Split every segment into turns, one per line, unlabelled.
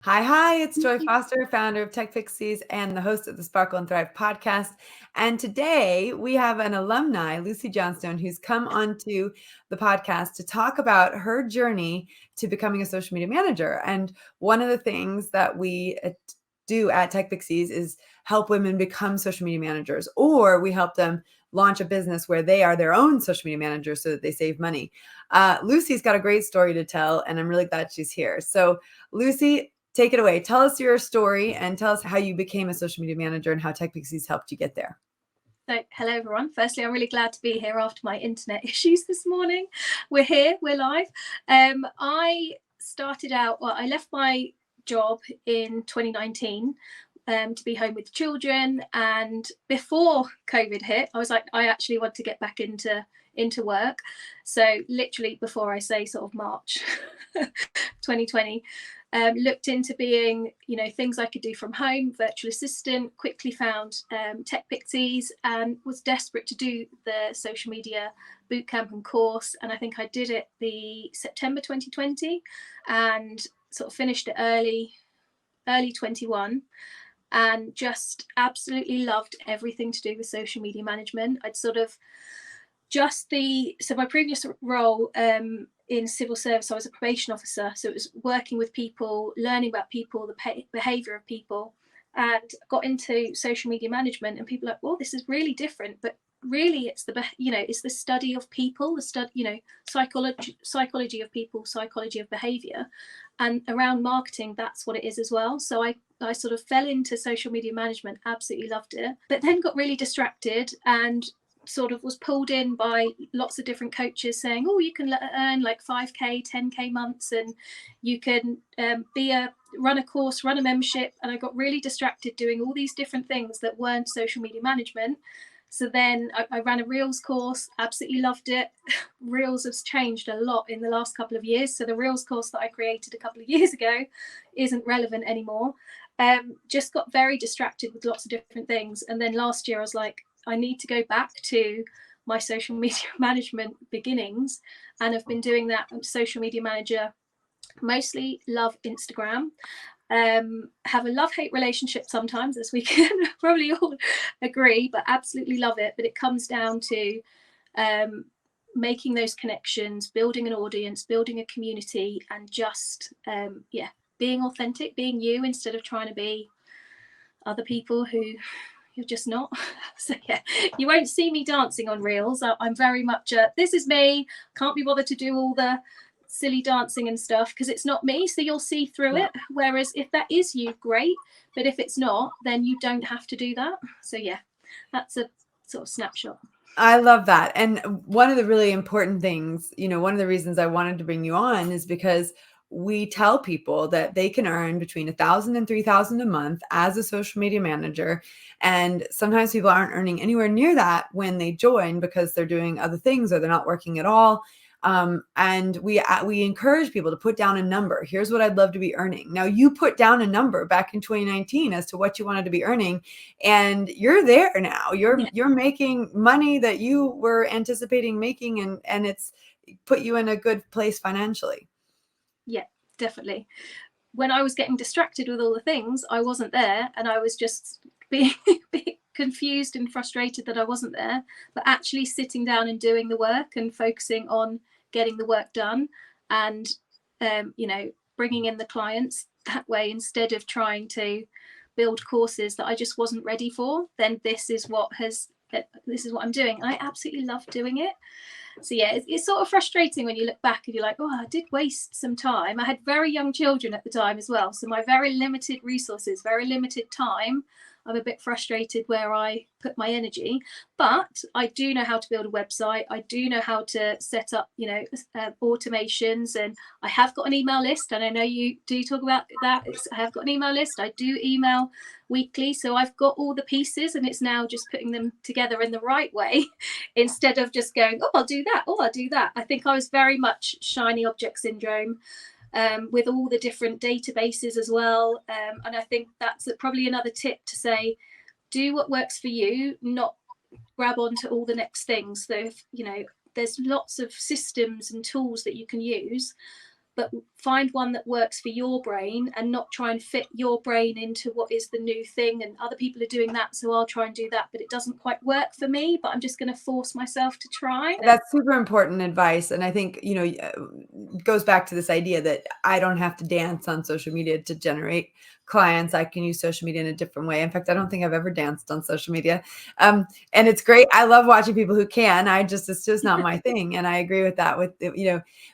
Hi, it's Joy Foster, founder of TechPixies and the host of the Sparkle and Thrive podcast. And today we have an alumni, Lucy Johnstone, who's come onto the podcast to talk about her journey to becoming a social media manager. And one of the things that we do at TechPixies is help women become social media managers, or we help them launch a business where they are their own social media manager so that they save money. Lucy's got a great story to tell, and I'm really glad she's here. So, Lucy, take it away. Tell us your story and tell us how you became a social media manager and how TechPixies helped you get there.
So, hello everyone. Firstly, I'm really glad to be here after my internet issues this morning. We're here, we're live. I started out, I left my job in 2019 to be home with children. And before COVID hit, I was like, I actually want to get back into work. So literally before I say sort of March 2020, looked into being, things I could do from home, virtual assistant, quickly found TechPixies and was desperate to do the social media bootcamp and course. And I think I did it the September 2020 and sort of finished it early 21 and just absolutely loved everything to do with social media management. I'd sort of so my previous role in civil service, I was a probation officer. So it was working with people, learning about people, the behavior of people, and got into social media management. And people are like, well, this is really different. But really, it's it's the study of people, psychology of people, psychology of behavior. And around marketing, that's what it is as well. So I sort of fell into social media management, absolutely loved it, but then got really distracted and sort of was pulled in by lots of different coaches saying, oh, you can earn like 5k 10k months and you can run a course, run a membership. And I got really distracted doing all these different things that weren't social media management. So then I ran a Reels course, absolutely loved it. Reels has changed a lot in the last couple of years. So the Reels course that I created a couple of years ago isn't relevant anymore. Just got very distracted with lots of different things. And then last year I was like, I need to go back to my social media management beginnings, and I've been doing that. I'm social media manager, mostly love Instagram. Have a love-hate relationship sometimes, as we can probably all agree, but absolutely love it. But it comes down to making those connections, building an audience, building a community, and just being authentic, being you instead of trying to be other people who you're just not. So yeah, you won't see me dancing on Reels. I'm very much this is me, can't be bothered to do all the silly dancing and stuff because it's not me, so you'll see through it. Whereas if that is you, great, but if it's not, then you don't have to do that. So yeah, that's a sort of snapshot.
I love that. And one of the really important things, one of the reasons I wanted to bring you on is because we tell people that they can earn between 1,000 and 3,000 a month as a social media manager. And sometimes people aren't earning anywhere near that when they join because they're doing other things or they're not working at all. And we encourage people to put down a number. Here's what I'd love to be earning. Now, you put down a number back in 2019 as to what you wanted to be earning, and you're there now. You're making money that you were anticipating making, and it's put you in a good place financially.
Yeah, definitely. When I was getting distracted with all the things, I wasn't there, and I was just being confused and frustrated that I wasn't there. But actually sitting down and doing the work and focusing on getting the work done, and bringing in the clients that way instead of trying to build courses that I just wasn't ready for, then this is what I'm doing. I absolutely love doing it. So yeah, it's sort of frustrating when you look back and you're like, oh, I did waste some time. I had very young children at the time as well, so my very limited resources, very limited time, I'm a bit frustrated where I put my energy. But I do know how to build a website. I do know how to set up automations, and I have got an email list, and I know you do talk about that. I have got an email list. I do email weekly, so I've got all the pieces, and it's now just putting them together in the right way instead of just going, oh, I'll do that, oh, I'll do that. I think I was very much shiny object syndrome with all the different databases as well. And I think that's probably another tip to say, do what works for you, not grab onto all the next things. So if, there's lots of systems and tools that you can use, but find one that works for your brain and not try and fit your brain into what is the new thing, and other people are doing that, so I'll try and do that, but it doesn't quite work for me, but I'm just going to force myself to try.
That's super important advice. And I think, it goes back to this idea that I don't have to dance on social media to generate clients. I can use social media in a different way. In fact, I don't think I've ever danced on social media. And it's great. I love watching people who can. It's just not my thing. And I agree with that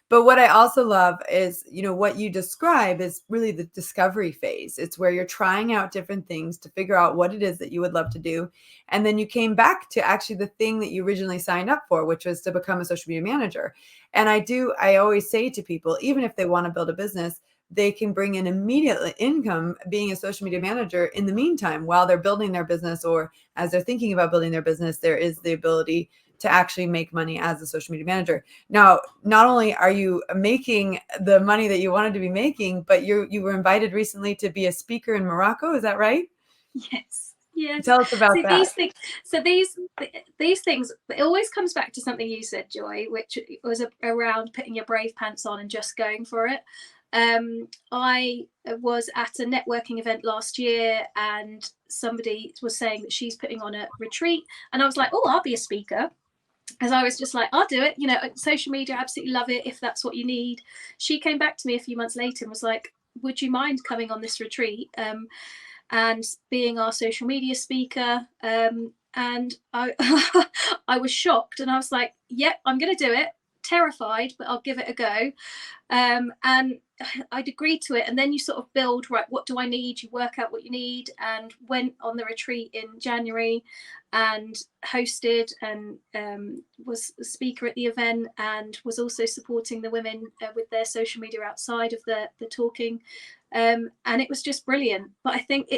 but what I also love is, what you describe is really the discovery phase. It's where you're trying out different things to figure out what it is that you would love to do. And then you came back to actually the thing that you originally signed up for, which was to become a social media manager. And I always say to people, even if they want to build a business, they can bring in immediate income being a social media manager in the meantime while they're building their business, or as they're thinking about building their business, there is the ability to actually make money as a social media manager. Now, not only are you making the money that you wanted to be making, but you were invited recently to be a speaker in Morocco. Is that right?
Yes. Yes.
Tell us about that.
These things, it always comes back to something you said, Joy, which was around putting your brave pants on and just going for it. I was at a networking event last year, and somebody was saying that she's putting on a retreat, and I was like, oh, I'll be a speaker. Because I was just like, I'll do it. Social media, absolutely love it if that's what you need. She came back to me a few months later and was like, would you mind coming on this retreat and being our social media speaker? And I I was shocked, and I was like, yep, I'm going to do it. Terrified, but I'll give it a go. And I'd agreed to it, and then you sort of build, right, what do I need? You work out what you need, and went on the retreat in January and hosted and was a speaker at the event, and was also supporting the women with their social media outside of the talking, and it was just brilliant. But I think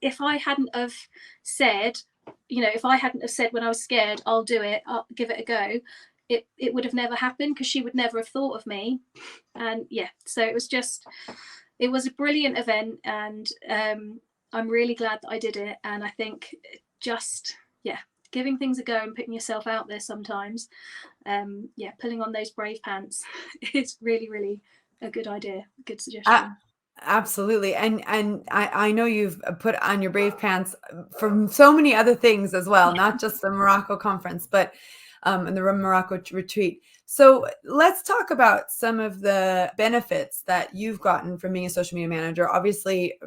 if I hadn't have said, when I was scared, I'll do it, I'll give it a go, it would have never happened, because she would never have thought of me. And so it was a brilliant event, and I'm really glad that I did it. And I think giving things a go and putting yourself out there sometimes, pulling on those brave pants is really, really a good idea, good suggestion.
Absolutely. And I know you've put on your brave pants for so many other things as well, not just the Morocco conference, but and the Morocco retreat. So let's talk about some of the benefits that you've gotten from being a social media manager. Obviously,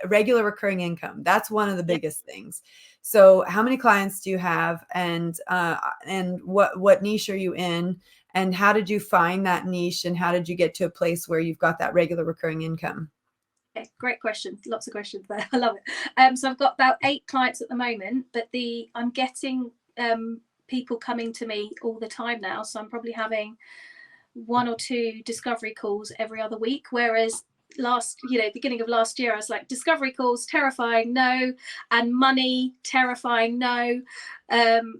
regular recurring income. That's one of the biggest things. So how many clients do you have, and what niche are you in, and how did you find that niche, and how did you get to a place where you've got that regular recurring income?
Okay, great questions. Lots of questions there. I love it. So I've got about 8 clients at the moment, but I'm getting people coming to me all the time now. So I'm probably having 1 or 2 discovery calls every other week. Whereas beginning of last year, I was like, discovery calls, terrifying, no, and money, terrifying, no.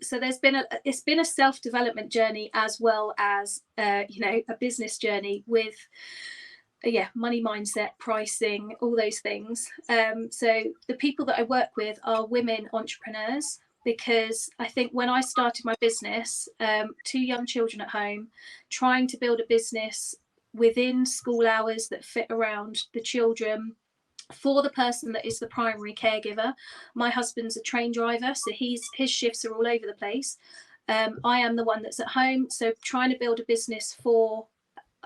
So it's been a self-development journey, as well as a business journey with money mindset, pricing, all those things. So the people that I work with are women entrepreneurs, because I think when I started my business, 2 young children at home, trying to build a business within school hours that fit around the children, for the person that is the primary caregiver. My husband's a train driver, so his shifts are all over the place. I am the one that's at home, so trying to build a business for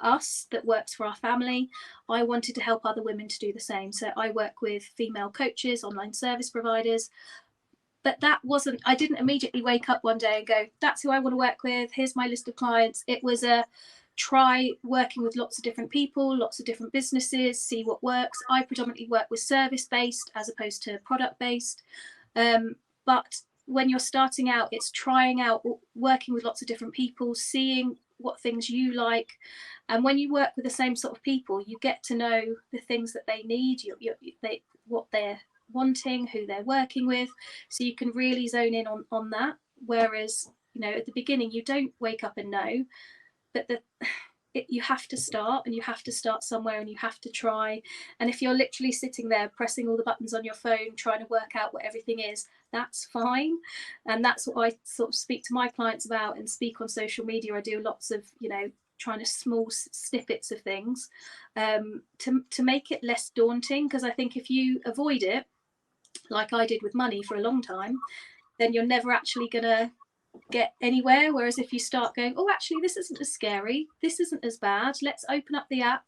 us that works for our family. I wanted to help other women to do the same. So I work with female coaches, online service providers. But I didn't immediately wake up one day and go, that's who I want to work with. Here's my list of clients. It was a try working with lots of different people, lots of different businesses, see what works. I predominantly work with service-based as opposed to product-based. But when you're starting out, it's trying out, working with lots of different people, seeing what things you like. And when you work with the same sort of people, you get to know the things that they need, what they're wanting, who they're working with. So you can really zone in on that. Whereas, at the beginning, you don't wake up and know, but you have to start, and you have to start somewhere, and you have to try. And if you're literally sitting there pressing all the buttons on your phone, trying to work out what everything is, that's fine. And that's what I sort of speak to my clients about and speak on social media. I do lots of, trying to small snippets of things, to make it less daunting. Because I think if you avoid it, like I did with money for a long time, then you're never actually going to get anywhere. Whereas if you start going, oh, actually, this isn't as scary, this isn't as bad, let's open up the app.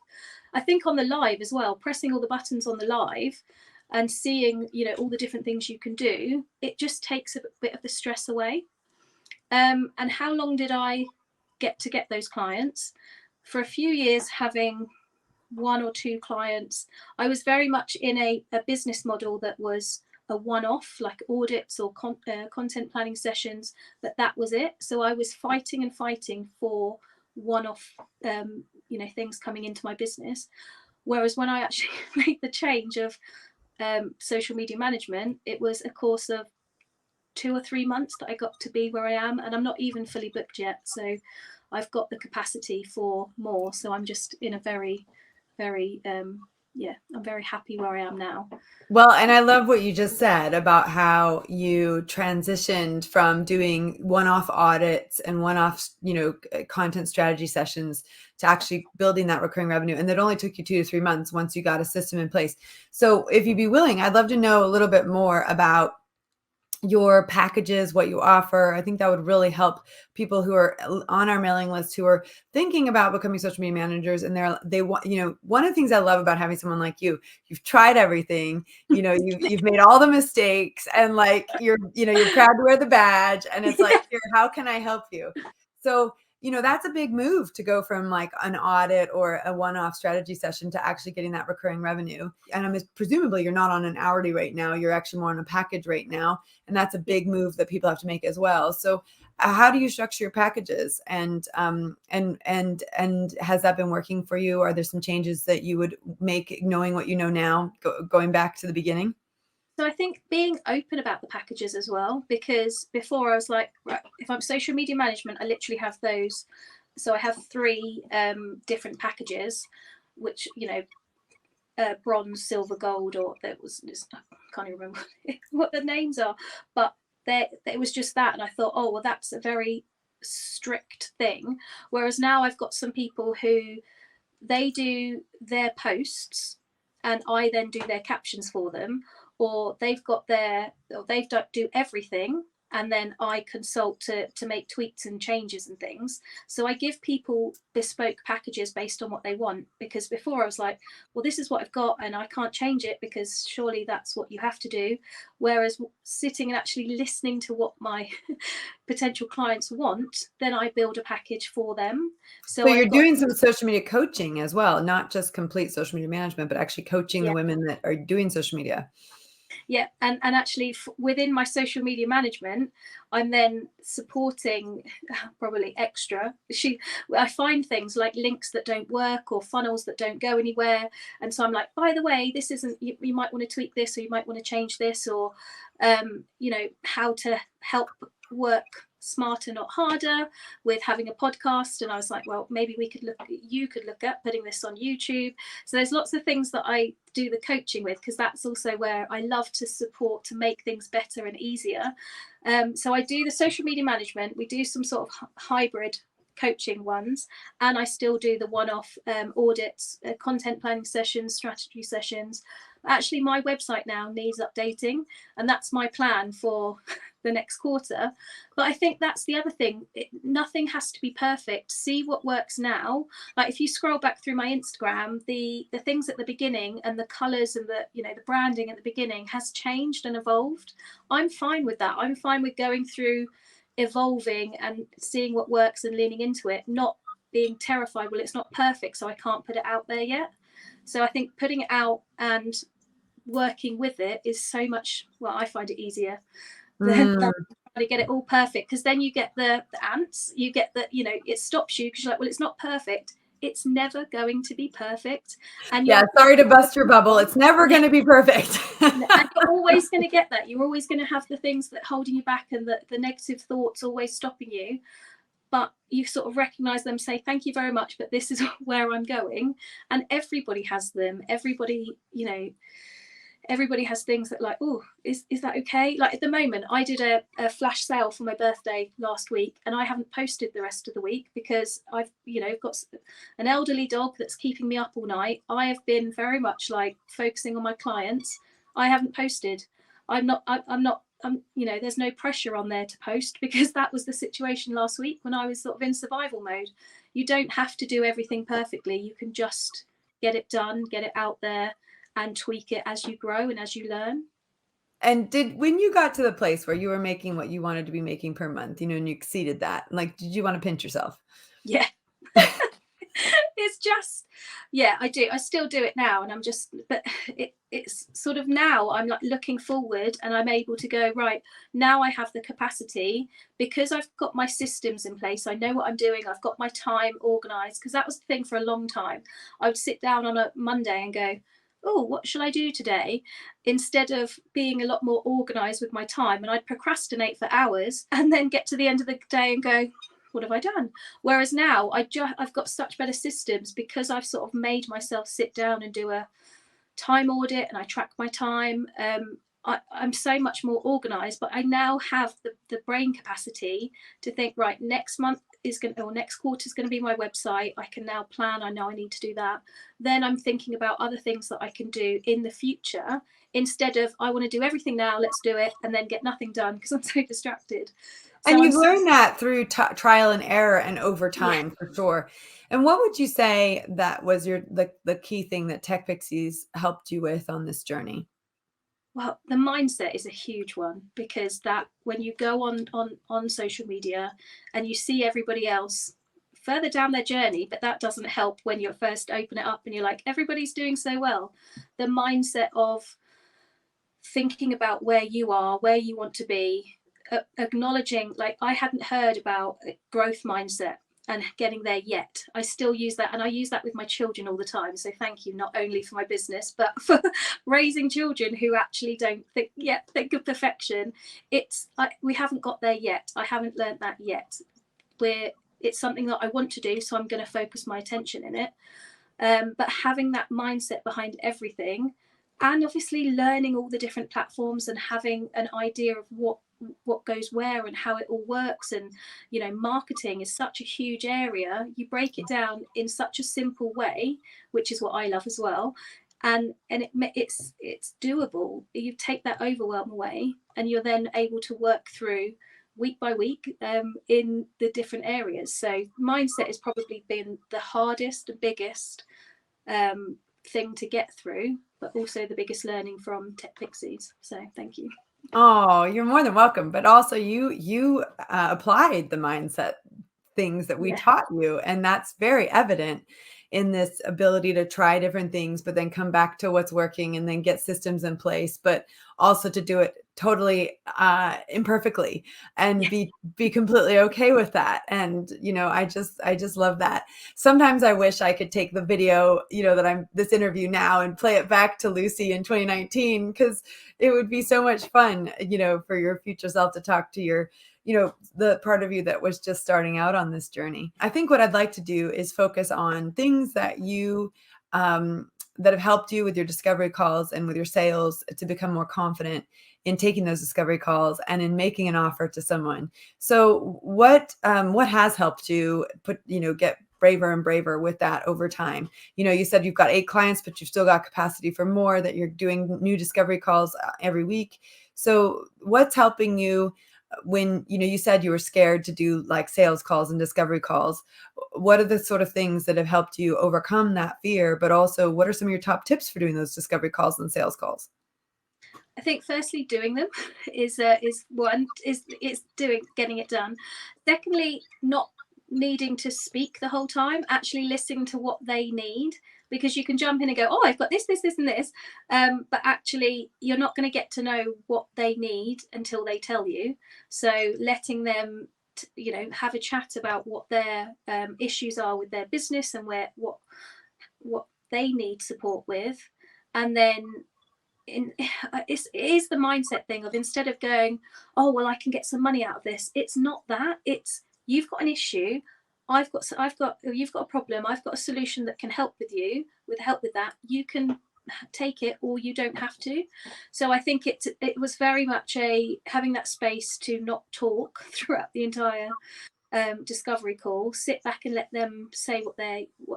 I think on the live as well, pressing all the buttons on the live and seeing, you know, all the different things you can do, it just takes a bit of the stress away. And how long did I get those clients? For a few years, having 1 or 2 clients. I was very much in a business model that was a one-off, like audits or content planning sessions, but that was it. So I was fighting for one-off things coming into my business. Whereas when I actually made the change of social media management, it was a course of 2 or 3 months that I got to be where I am, and I'm not even fully booked yet, so I've got the capacity for more. So I'm just in a very I'm very happy where I am now.
Well, and I love what you just said about how you transitioned from doing one-off audits and one-off, content strategy sessions to actually building that recurring revenue. And that only took you 2 to 3 months once you got a system in place. So if you'd be willing, I'd love to know a little bit more about your packages, what you offer. I think that would really help people who are on our mailing list who are thinking about becoming social media managers. And they want, one of the things I love about having someone like you, you've tried everything, you've made all the mistakes, and like, you're proud to wear the badge, and it's like, here, how can I help you? So, that's a big move to go from like an audit or a one-off strategy session to actually getting that recurring revenue. And presumably you're not on an hourly rate now, you're actually more on a package rate now. And that's a big move that people have to make as well. So how do you structure your packages? And has that been working for you? Are there some changes that you would make knowing what you know now, going back to the beginning?
So I think being open about the packages as well, because before I was like, right, if I'm social media management, I literally have those. So I have 3 different packages, which, bronze, silver, gold, or I can't even remember what the names are, but it was just that. And I thought, oh, well, that's a very strict thing. Whereas now I've got some people who they do their posts and I then do their captions for them, or they do everything and then I consult to make tweaks and changes and things. So I give people bespoke packages based on what they want, because before I was like, well, this is what I've got and I can't change it because surely that's what you have to do. Whereas sitting and actually listening to what my potential clients want, then I build a package for them.
So you're doing some social media coaching as well, not just complete social media management, but actually coaching the women that are doing social media.
Yeah, and actually within my social media management, I'm then supporting probably extra. I find things like links that don't work or funnels that don't go anywhere, and so I'm like, by the way, this isn't. You might want to tweak this, or you might want to change this, or how to help work smarter, not harder, with having a podcast. And I was like, well, maybe you could look at putting this on YouTube. So there's lots of things that I do the coaching with, because that's also where I love to support to make things better and easier. So I do the social media management. We do some sort of hybrid coaching ones, and I still do the one-off audits, content planning sessions, strategy sessions. Actually, my website now needs updating, and that's my plan for the next quarter. But I think that's the other thing. Nothing has to be perfect. See what works now. Like if you scroll back through my Instagram, the things at the beginning and the colors and the branding at the beginning has changed and evolved. I'm fine with that. I'm fine with going through, evolving and seeing what works and leaning into it, not being terrified, well, it's not perfect, so I can't put it out there yet. So I think putting it out and working with it is so much, well, I find it easier than trying to get it all perfect, because then you get the ants, you get it stops you because you're like, well, it's not perfect. It's never going to be perfect. And
sorry to bust your bubble. It's never going to be perfect.
And you're always going to get that. You're always going to have the things that holding you back and the negative thoughts always stopping you. But you sort of recognize them, say, thank you very much, but this is where I'm going. And everybody has them. Everybody, everybody has things that like, oh, is that okay? Like at the moment, I did a flash sale for my birthday last week, and I haven't posted the rest of the week because I've, got an elderly dog that's keeping me up all night. I have been very much like focusing on my clients. I haven't posted. I'm not, there's no pressure on there to post because that was the situation last week when I was sort of in survival mode. You don't have to do everything perfectly. You can just get it done, get it out there, and tweak it as you grow and as you learn.
And when you got to the place where you were making what you wanted to be making per month, and you exceeded that, like, did you want to pinch yourself?
Yeah. It's just, yeah, I do. I still do it now. And I'm just, but it's sort of now I'm like looking forward and I'm able to go, right, now I have the capacity because I've got my systems in place. I know what I'm doing. I've got my time organized, because that was the thing for a long time. I would sit down on a Monday and go, oh, what shall I do today? Instead of being a lot more organized with my time, and I'd procrastinate for hours and then get to the end of the day and go, what have I done? Whereas now I've got such better systems because I've sort of made myself sit down and do a time audit, and I track my time. I'm so much more organized, but I now have the brain capacity to think, right, next month is going to, or next quarter is going to be my website. I can now plan. I know I need to do that. Then I'm thinking about other things that I can do in the future, instead of I want to do everything now, let's do it, and then get nothing done because I'm so distracted.
And
So
you've learned that through trial and error and over
yeah.
time, for sure. And what would you say that was the key thing that TechPixies helped you with on this journey?
Well, the mindset is a huge one, because that when you go on social media and you see everybody else further down their journey, but that doesn't help when you first open it up and you're like, everybody's doing so well. The mindset of thinking about where you are, where you want to be, acknowledging, like, I hadn't heard about growth mindset and getting there yet. I still use that, and I use that with my children all the time. So thank you, not only for my business, but for raising children who actually don't think of perfection. We haven't got there yet. I haven't learned that yet. It's something that I want to do, so I'm going to focus my attention in it. But having that mindset behind everything, and obviously learning all the different platforms and having an idea of what goes where and how it all works. And marketing is such a huge area. You break it down in such a simple way, which is what I love as well. And it's doable. You take that overwhelm away, and you're then able to work through week by week in the different areas. So mindset has probably been the hardest and biggest thing to get through, but also the biggest learning from TechPixies. So thank you.
Oh, you're more than welcome. But also you applied the mindset things that we
Yeah.
taught you, and that's very evident in this ability to try different things, but then come back to what's working and then get systems in place, but also to do it totally imperfectly and
Yeah.
be completely okay with that. And I just love that. Sometimes I wish I could take the video that I'm this interview now and play it back to Lucy in 2019, because it would be so much fun for your future self to talk to your the part of you that was just starting out on this journey. I think what I'd like to do is focus on things that you that have helped you with your discovery calls and with your sales to become more confident in taking those discovery calls and in making an offer to someone. So what has helped you get braver and braver with that over time? You said you've got 8 clients, but you've still got capacity for more, that you're doing new discovery calls every week. So what's helping you when you said you were scared to do like sales calls and discovery calls? What are the sort of things that have helped you overcome that fear? But also, what are some of your top tips for doing those discovery calls and sales calls?
I think firstly, doing them is one, is getting it done. Secondly, not needing to speak the whole time, actually listening to what they need, because you can jump in and go, oh, I've got this, and this, but actually you're not going to get to know what they need until they tell you. So letting them have a chat about what their issues are with their business and what they need support with. And then it is the mindset thing of, instead of going, oh well, I can get some money out of this, it's not that. It's, you've got an issue, you've got a problem, I've got a solution that can help with that. You can take it, or you don't have to. So I think it was very much having that space to not talk throughout the entire discovery call, sit back and let them say what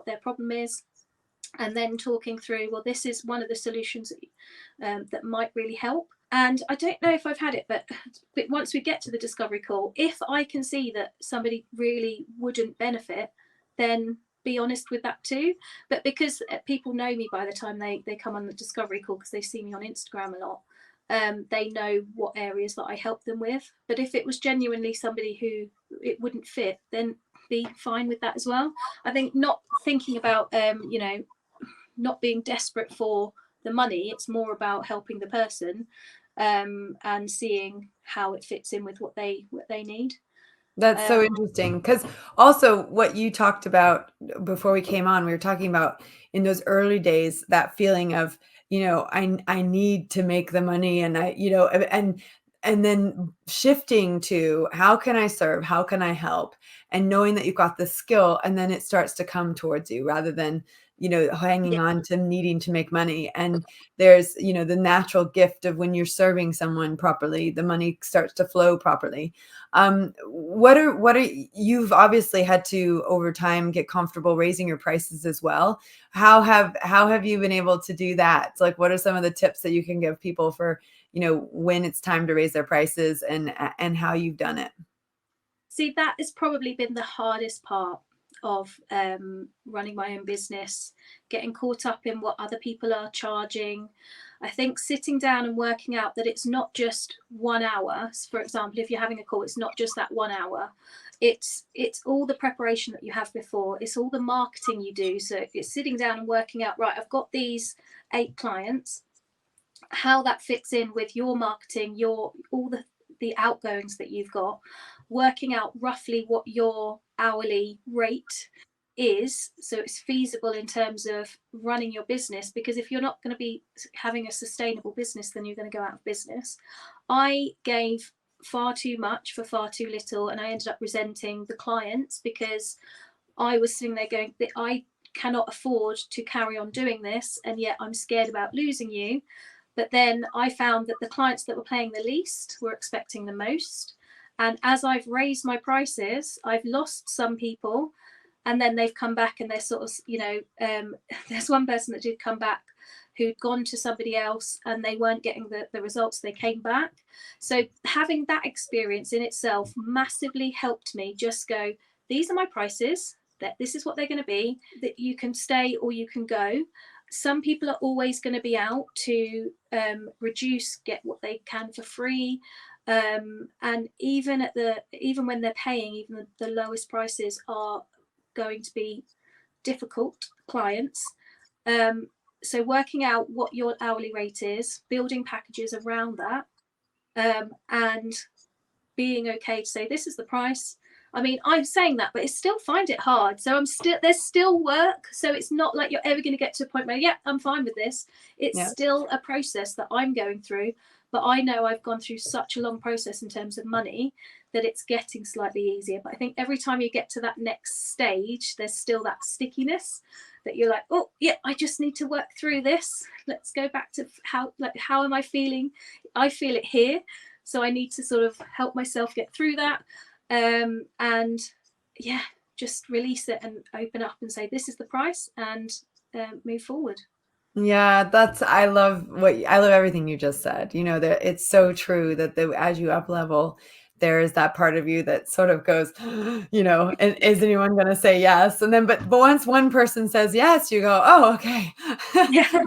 their problem is, and then talking through, well, this is one of the solutions that might really help. And I don't know if I've had it, but once we get to the discovery call, if I can see that somebody really wouldn't benefit, then be honest with that too. But because people know me by the time they come on the discovery call, because they see me on Instagram a lot, they know what areas that I help them with. But if it was genuinely somebody who it wouldn't fit, then be fine with that as well. I think not thinking about, not being desperate for the money. It's more about helping the person and seeing how it fits in with what they need.
That's so interesting, because also what you talked about before we came on, we were talking about in those early days, that feeling of, I need to make the money, and and then shifting to how can I serve? How can I help? And knowing that you've got the skill, and then it starts to come towards you rather than, hanging
Yeah,
on to needing to make money. And there's, the natural gift of when you're serving someone properly, the money starts to flow properly. You've obviously had to over time get comfortable raising your prices as well. How have you been able to do that? It's like, what are some of the tips that you can give people for, when it's time to raise their prices, and how you've done it?
see, that has probably been the hardest part of running my own business, getting caught up in what other people are charging. I think sitting down and working out that it's not just 1 hour. For example, if you're having a call, it's not just that 1 hour. It's all the preparation that you have before. It's all the marketing you do. So it's sitting down and working out, right, I've got these 8 clients, how that fits in with your marketing, all the outgoings that you've got, working out roughly what your hourly rate is, so it's feasible in terms of running your business. Because if you're not going to be having a sustainable business, then you're going to go out of business. I gave far too much for far too little, and I ended up resenting the clients, because I was sitting there going, I cannot afford to carry on doing this, and yet I'm scared about losing you. But then I found that the clients that were paying the least were expecting the most. And as I've raised my prices, I've lost some people, and then they've come back and they're sort of, there's one person that did come back who'd gone to somebody else and they weren't getting the results. They came back. So having that experience in itself massively helped me just go, these are my prices, that this is what they're going to be, that you can stay or you can go. Some people are always going to be out to reduce, get what they can for free. And even when they're paying, even the lowest prices are going to be difficult clients. So working out what your hourly rate is, building packages around that, and being okay to say, this is the price. I mean, I'm saying that, but I still find it hard. So there's still work. So it's not like you're ever going to get to a point where, yeah, I'm fine with this. It's still a process that I'm going through. But I know I've gone through such a long process in terms of money that it's getting slightly easier. But I think every time you get to that next stage, there's still that stickiness that you're like, oh, yeah, I just need to work through this. Let's go back to how am I feeling? I feel it here. So I need to sort of help myself get through that. And yeah, just release it and open up and say, this is the price, and move forward.
Yeah, I love everything you just said. That it's so true that as you up level, there is that part of you that sort of goes, and is anyone going to say yes? And then, but once one person says yes, you go, oh, okay.
Yeah.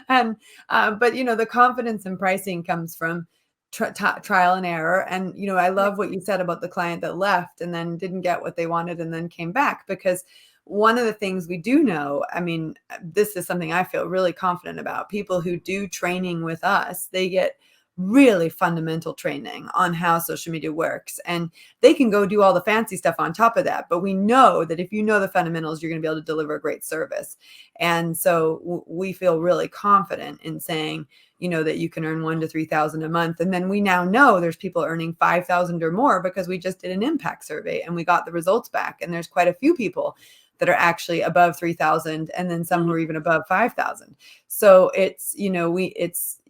And, but the confidence in pricing comes from trial and error. And, I love what you said about the client that left and then didn't get what they wanted and then came back, because one of the things we do know, I mean, this is something I feel really confident about. People who do training with us, they get really fundamental training on how social media works, and they can go do all the fancy stuff on top of that. But we know that if you know the fundamentals, you're going to be able to deliver a great service. And so we feel really confident in saying, that you can earn 1,000 to 3,000 a month. And then we now know there's people earning 5,000 or more, because we just did an impact survey and we got the results back. And there's quite a few people that are actually above 3,000, and then some who are even above 5,000. So it's, it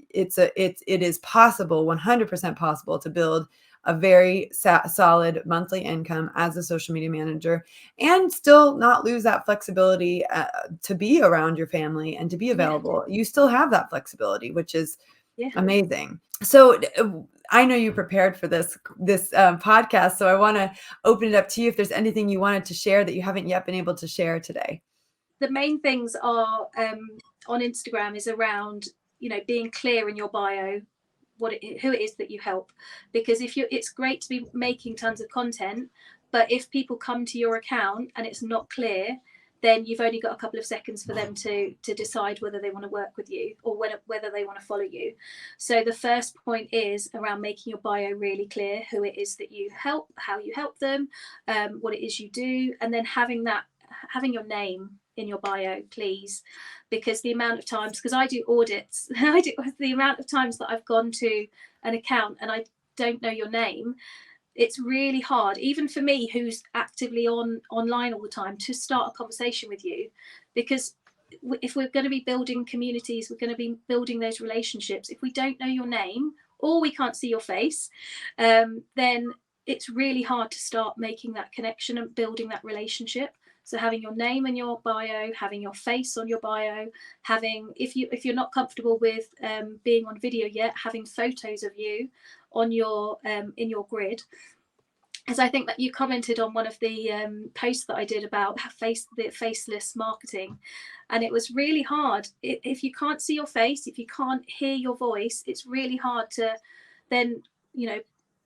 is possible, 100% possible, to build a very solid monthly income as a social media manager and still not lose that flexibility to be around your family and to be available. You still have that flexibility, which is amazing. So I know you prepared for this podcast, so I want to open it up to you if there's anything you wanted to share that you haven't yet been able to share today.
The main things are on Instagram is around, being clear in your bio, who it is that you help. Because it's great to be making tons of content, but if people come to your account and it's not clear, then you've only got a couple of seconds for them to decide whether they want to work with you or whether they want to follow you. So the first point is around making your bio really clear, who it is that you help, how you help them, what it is you do, and then having your name in your bio, please. Because the amount of times, because I do audits, the amount of times that I've gone to an account and I don't know your name, it's really hard, even for me, who's actively online all the time, to start a conversation with you. Because if we're going to be building communities, we're going to be building those relationships. If we don't know your name or we can't see your face, then it's really hard to start making that connection and building that relationship. So having your name in your bio, having your face on your bio, if you're not comfortable with being on video yet, having photos of you on your in your grid. As I think that you commented on one of the posts that I did about the faceless marketing, and it was really hard. If you can't see your face, if you can't hear your voice, it's really hard to then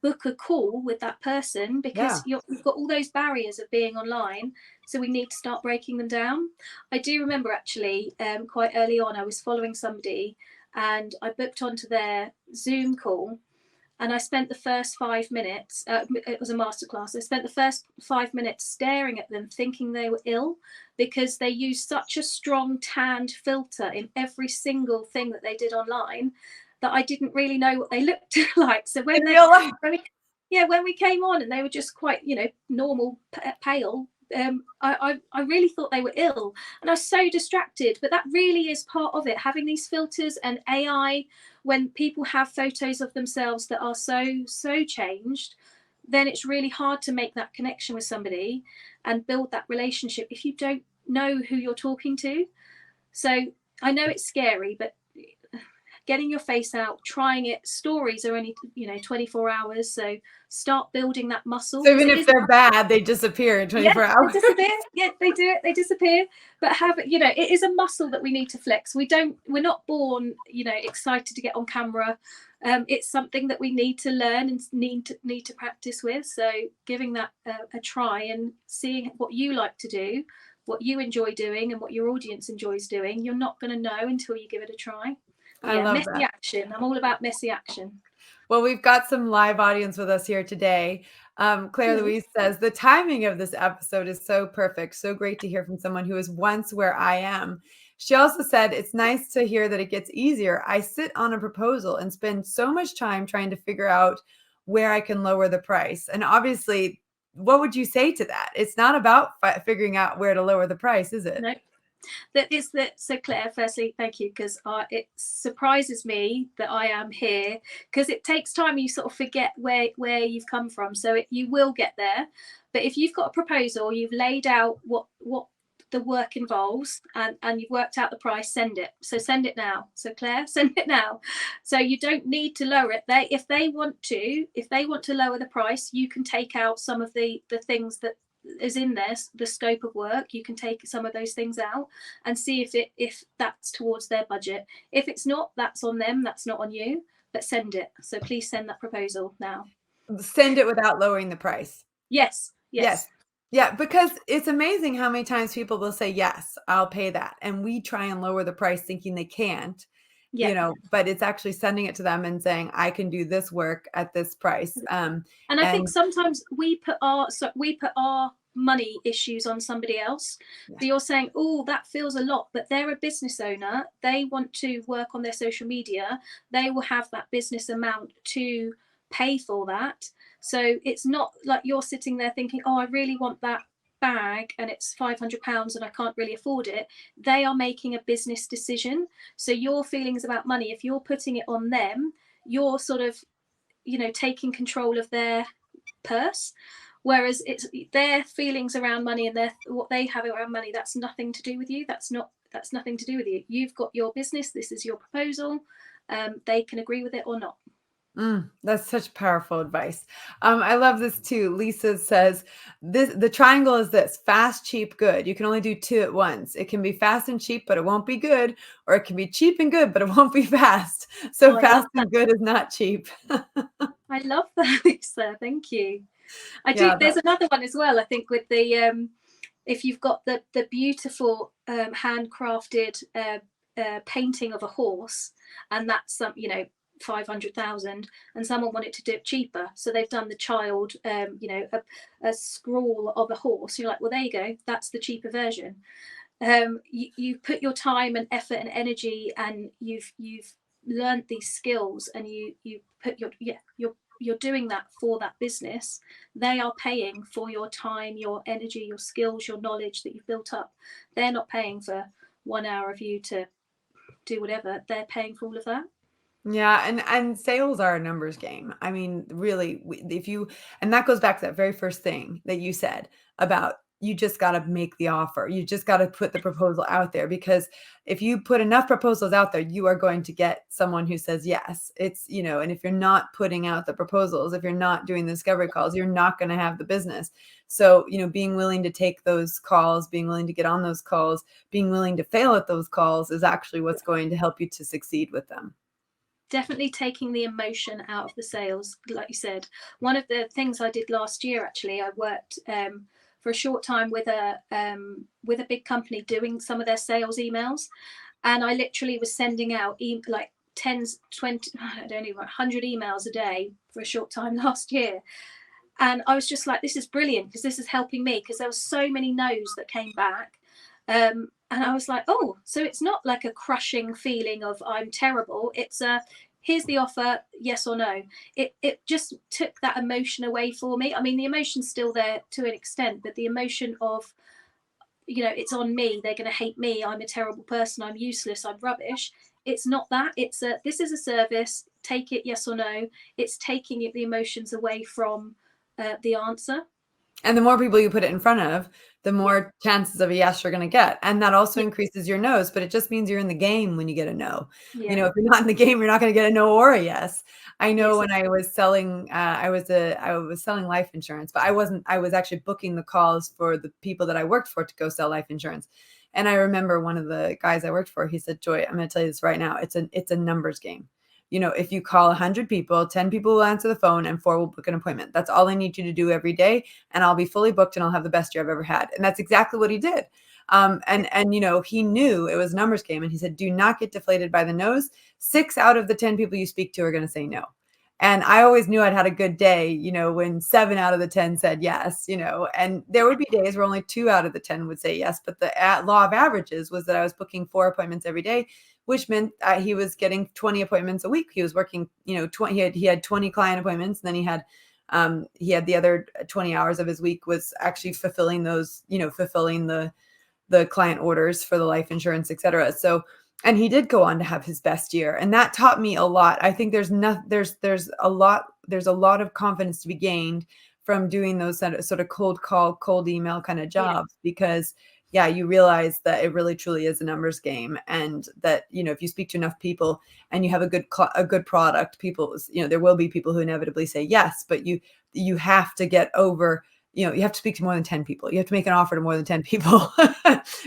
book a call with that person, because you've got all those barriers of being online. So we need to start breaking them down. I do remember actually quite early on, I was following somebody and I booked onto their Zoom call, and I spent the first 5 minutes, it was a masterclass, I spent the first 5 minutes staring at them thinking they were ill, because they used such a strong tanned filter in every single thing that they did online that I didn't really know what they looked like. So when we came on and they were just quite, normal, pale, I really thought they were ill, and I was so distracted. But that really is part of it, having these filters and AI. When people have photos of themselves that are so changed, then it's really hard to make that connection with somebody and build that relationship if you don't know who you're talking to. So I know it's scary, but getting your face out, trying it. Stories are only 24 hours, so start building that muscle.
So even if they're bad, they disappear in 24 hours.
They disappear. Yeah, they do it. They disappear. But it is a muscle that we need to flex. We're not born excited to get on camera. It's something that we need to learn and need to practice with. So giving that a try and seeing what you like to do, what you enjoy doing, and what your audience enjoys doing. You're not going to know until you give it a try.
I love
messy
that.
action. I'm all about messy action.
Well, we've got some live audience with us here today. Claire Louise says, the timing of this episode is so perfect. So great to hear from someone who is once where I am. She also said, it's nice to hear that it gets easier. I sit on a proposal and spend so much time trying to figure out where I can lower the price. And obviously, what would you say to that? It's not about figuring out where to lower the price, is it?
No. So Claire, firstly, thank you, because it surprises me that I am here, because it takes time. You sort of forget where you've come from, so you will get there. But if you've got a proposal, you've laid out what the work involves, and you've worked out the price, send it. So send it now. So Claire, send it now. So you don't need to lower it. If they want to lower the price, you can take out some of the things that is in there, the scope of work. You can take some of those things out and see if that's towards their budget. If it's not, that's on them, that's not on you. But send it. So please send that proposal now.
Send it without lowering the price.
Yes.
Yeah, because it's amazing how many times people will say, yes, I'll pay that, and we try and lower the price thinking they can't. But it's actually sending it to them and saying, I can do this work at this price.
And I think sometimes we put our money issues on somebody else. Yeah. So you're saying, oh, that feels a lot, but they're a business owner. They want to work on their social media. They will have that business amount to pay for that. So it's not like you're sitting there thinking, oh, I really want that bag and it's £500 and I can't really afford it, they are making a business decision. So your feelings about money, if you're putting it on them, you're sort of, taking control of their purse. Whereas it's their feelings around money and what they have around money, that's nothing to do with you. That's nothing to do with you. You've got your business. This is your proposal. They can agree with it or not.
That's such powerful advice. I love this too. Lisa says the triangle is this: fast, cheap, good. You can only do two at once. It can be fast and cheap, but it won't be good, or it can be cheap and good, but it won't be fast. So fast and good is not cheap.
I love that, Lisa. Thank you. I do.
Yeah,
There's another one as well. I think with the if you've got the beautiful handcrafted painting of a horse, and that's some 500,000, and someone wanted to do it cheaper, so they've done the child a scrawl of a horse. You're like, well, there you go, that's the cheaper version. You put your time and effort and energy, and you've learned these skills, and you put you're doing that for that business. They are paying for your time, your energy, your skills, your knowledge that you've built up. They're not paying for 1 hour of you to do whatever. They're paying for all of that.
Yeah, and sales are a numbers game. I mean, really, and that goes back to that very first thing that you said about you just got to make the offer. You just got to put the proposal out there, because if you put enough proposals out there, you are going to get someone who says yes. And if you're not putting out the proposals, if you're not doing the discovery calls, you're not going to have the business. So, being willing to take those calls, being willing to get on those calls, being willing to fail at those calls is actually what's going to help you to succeed with them.
Definitely taking the emotion out of the sales. Like you said, one of the things I did last year, actually, I worked for a short time with a big company doing some of their sales emails, and I literally was sending out like 10, 20, I don't even 100 emails a day for a short time last year. And I was just like, this is brilliant, because this is helping me, because there were so many no's that came back. And I was like, oh, so it's not like a crushing feeling of I'm terrible. It's here's the offer, yes or no. It just took that emotion away for me. I mean, the emotion's still there to an extent, but the emotion of, it's on me. They're going to hate me. I'm a terrible person. I'm useless. I'm rubbish. It's not that. It's this is a service. Take it, yes or no. It's taking the emotions away from the answer.
And the more people you put it in front of, the more chances of a yes you're going to get. And that also increases your no's, but it just means you're in the game when you get a no. If you're not in the game, you're not going to get a no or a yes. I know when I was selling, I was selling life insurance, but I was actually booking the calls for the people that I worked for to go sell life insurance. And I remember one of the guys I worked for, he said, Joy, I'm going to tell you this right now. It's a numbers game. If you call 100 people, 10 people will answer the phone and 4 will book an appointment. That's all I need you to do every day. And I'll be fully booked and I'll have the best year I've ever had. And that's exactly what he did. He knew it was a numbers game. And he said, do not get deflated by the no's. 6 out of the 10 people you speak to are going to say no. And I always knew I'd had a good day, when 7 out of the 10 said yes, and there would be days where only 2 out of the 10 would say yes. But the law of averages was that I was booking 4 appointments every day, which meant he was getting 20 appointments a week. He was working, 20, he had 20 client appointments. And then he had the other 20 hours of his week was actually fulfilling those, fulfilling the client orders for the life insurance, et cetera. So, and he did go on to have his best year. And that taught me a lot. I think there's a lot of confidence to be gained from doing those sort of cold call, cold email kind of jobs, because you realize that it really truly is a numbers game. And that, if you speak to enough people and you have a good product, people, there will be people who inevitably say yes, but you have to get over, you have to speak to more than 10 people. You have to make an offer to more than 10 people.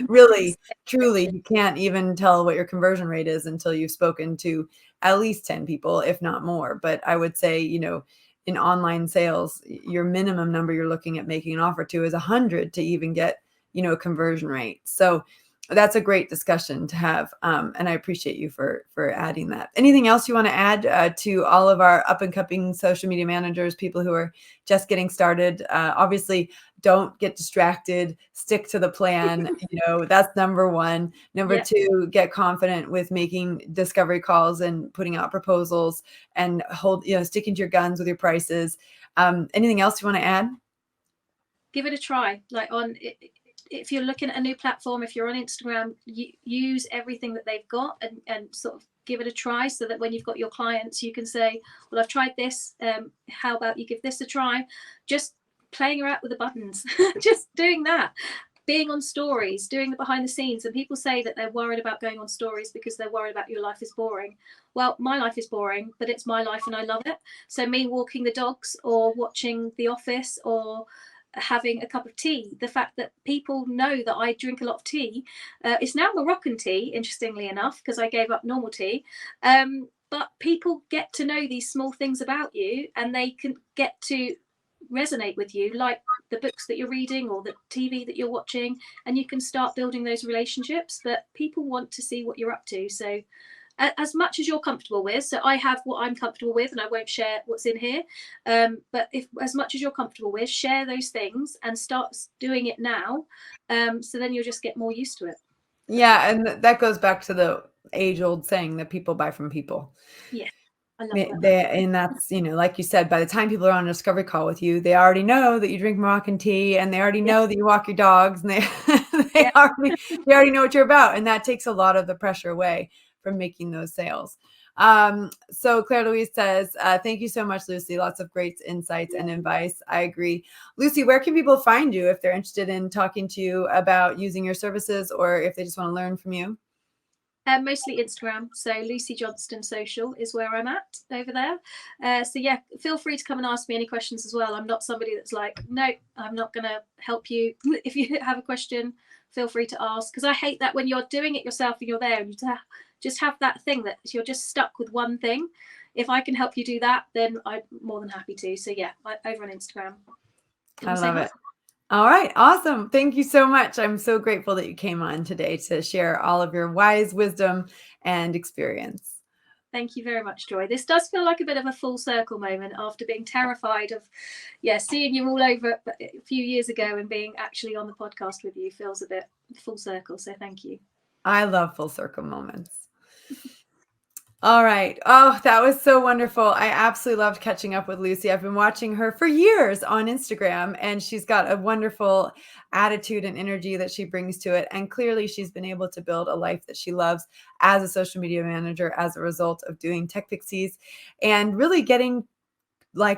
Really, truly, you can't even tell what your conversion rate is until you've spoken to at least 10 people, if not more. But I would say, in online sales, your minimum number you're looking at making an offer to is 100 to even get, a conversion rate. So that's a great discussion to have. And I appreciate you for adding that. Anything else you want to add to all of our up and coming social media managers, people who are just getting started? Obviously, don't get distracted, stick to the plan. That's number one. Number two, get confident with making discovery calls and putting out proposals, and sticking to your guns with your prices. Anything else you want to add?
give it a try. Like if you're looking at a new platform, if you're on Instagram, use everything that they've got and sort of give it a try, so that when you've got your clients, you can say, well, I've tried this. How about you give this a try? Just playing around with the buttons, just doing that. Being on stories, doing the behind the scenes. And people say that they're worried about going on stories because they're worried about your life is boring. Well, my life is boring, but it's my life and I love it. So me walking the dogs or watching The Office or having a cup of tea, the fact that people know that I drink a lot of tea, it's now Moroccan tea, interestingly enough, because I gave up normal tea. But people get to know these small things about you, and they can get to resonate with you, like the books that you're reading or the TV that you're watching, and you can start building those relationships. But people want to see what you're up to. So as much as you're comfortable with, so I have what I'm comfortable with and I won't share what's in here, but if as much as you're comfortable with, share those things and start doing it now, so then you'll just get more used to it.
Yeah, and that goes back to the age-old saying that people buy from people.
Yeah, I love that.
And that's, like you said, by the time people are on a discovery call with you, they already know that you drink Moroccan tea, and they already know that you walk your dogs, and they already know what you're about. And that takes a lot of the pressure away from making those sales. So Claire Louise says, thank you so much, Lucy. Lots of great insights and advice. I agree. Lucy, where can people find you if they're interested in talking to you about using your services, or if they just want to learn from you?
Mostly Instagram. So Lucy Johnstone Social is where I'm at over there. So yeah, feel free to come and ask me any questions as well. I'm not somebody that's like, no, I'm not going to help you. If you have a question, feel free to ask, because I hate that when you're doing it yourself and you're there and you just have that thing that you're just stuck with one thing. If I can help you do that, then I'm more than happy to. So yeah, over on Instagram.
I love it. All right. Awesome. Thank you so much. I'm so grateful that you came on today to share all of your wise wisdom and experience.
Thank you very much, Joy. This does feel like a bit of a full circle moment after being terrified of, seeing you all over a few years ago, and being actually on the podcast with you feels a bit full circle. So thank you.
I love full circle moments. All right. Oh, that was so wonderful. I absolutely loved catching up with Lucy. I've been watching her for years on Instagram, and she's got a wonderful attitude and energy that she brings to it. And clearly she's been able to build a life that she loves as a social media manager as a result of doing TechPixies and really getting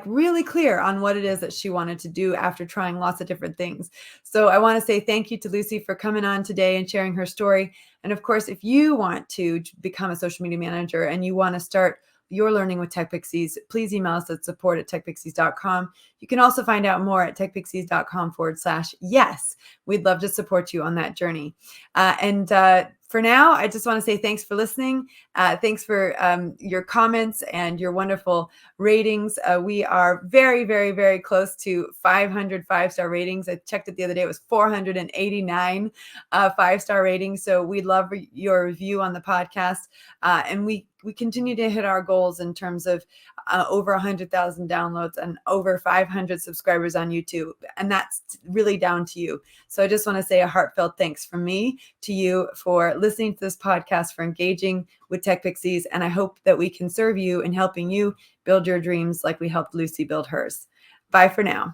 really clear on what it is that she wanted to do after trying lots of different things. So I want to say thank you to Lucy for coming on today and sharing her story. And of course, if you want to become a social media manager and you want to start your learning with TechPixies, please email us at support@techpixies.com. You can also find out more at techpixies.com/yes. We'd love to support you on that journey. For now, I just want to say thanks for listening. Thanks for your comments and your wonderful ratings. We are very, very, very close to 500 five-star ratings. I checked it the other day. It was 489 five-star ratings. So we'd love your review on the podcast. And we continue to hit our goals in terms of over 100,000 downloads and over 500 subscribers on YouTube. And that's really down to you. So I just want to say a heartfelt thanks from me to you for listening to this podcast, for engaging with TechPixies. And I hope that we can serve you in helping you build your dreams like we helped Lucy build hers. Bye for now.